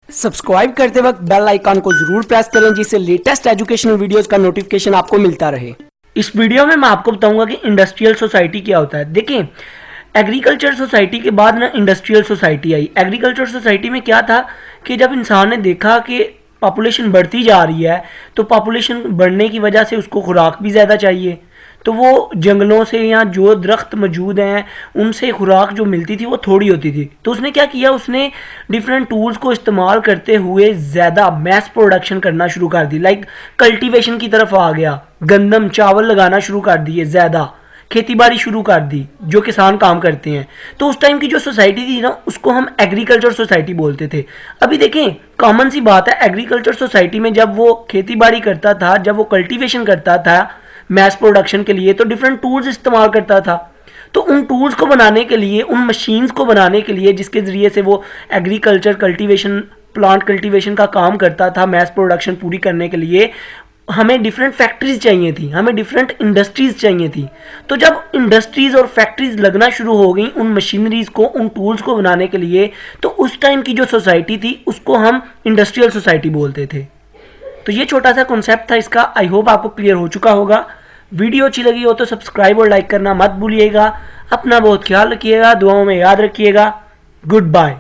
Subscribe करते वक्त bell icon को जरूर प्रेस करें जिससे लेटेस्ट एजुकेशनल वीडियोस का नोटिफिकेशन आपको मिलता रहे। इस वीडियो में मैं आपको बताऊंगा कि इंडस्ट्रियल सोसाइटी क्या होता है। देखिए, एग्रीकल्चर सोसाइटी के बाद ना industrial society I. Agriculture society में क्या था कि जब इंसान ने देखा कि पॉपुलेशन बढ़ती जा रही है तो पॉपुलेशन बढ़ने की वजह से उसको खुराक भी ज़्यादा चाहिए, तो वो जंगलों से या जो दरख्त मौजूद हैं उनसे खुराक जो मिलती थी वो थोड़ी होती थी। तो उसने क्या किया, उसने डिफरेंट टूल्स को इस्तेमाल करते हुए ज़्यादा मैस प्रोडक्शन करना शुरू कर दी। लाइक कल्टीवेशन की तरफ आ गया, गंदम चावल लगाना शुरू कर दिए, ज़्यादा खेती बाड़ी शुरू कर दी जो किसान काम करते हैं। तो उस टाइम की जो सोसाइटी थी ना उसको हम एग्रीकल्चर सोसाइटी बोलते थे। अभी देखें, कॉमन सी बात है, एग्रीकल्चर सोसाइटी में जब वो खेती बाड़ी करता था, जब वो कल्टीवेशन करता था मैस प्रोडक्शन के लिए, तो डिफरेंट टूल्स इस्तेमाल करता था। तो उन टूल्स को बनाने के लिए, उन मशीन्स को बनाने के लिए जिसके ज़रिए से वो एग्रीकल्चर कल्टीवेशन, प्लांट कल्टीवेशन का काम करता था, मैस प्रोडक्शन पूरी करने के लिए हमें डिफरेंट फैक्ट्रीज चाहिए थी, हमें डिफरेंट इंडस्ट्रीज चाहिए थी। तो जब इंडस्ट्रीज और फैक्ट्रीज लगना शुरू हो गई उन मशीनरीज को, उन टूल्स को बनाने के लिए, तो उस टाइम की जो सोसाइटी थी उसको हम इंडस्ट्रियल सोसाइटी बोलते थे। तो ये छोटा सा कॉन्सेप्ट था इसका। आई होप आपको क्लियर हो चुका होगा। वीडियो अच्छी लगी हो तो सब्सक्राइब और लाइक करना मत भूलिएगा। अपना बहुत ख्याल रखिएगा, दुआओं में याद रखिएगा। Good bye.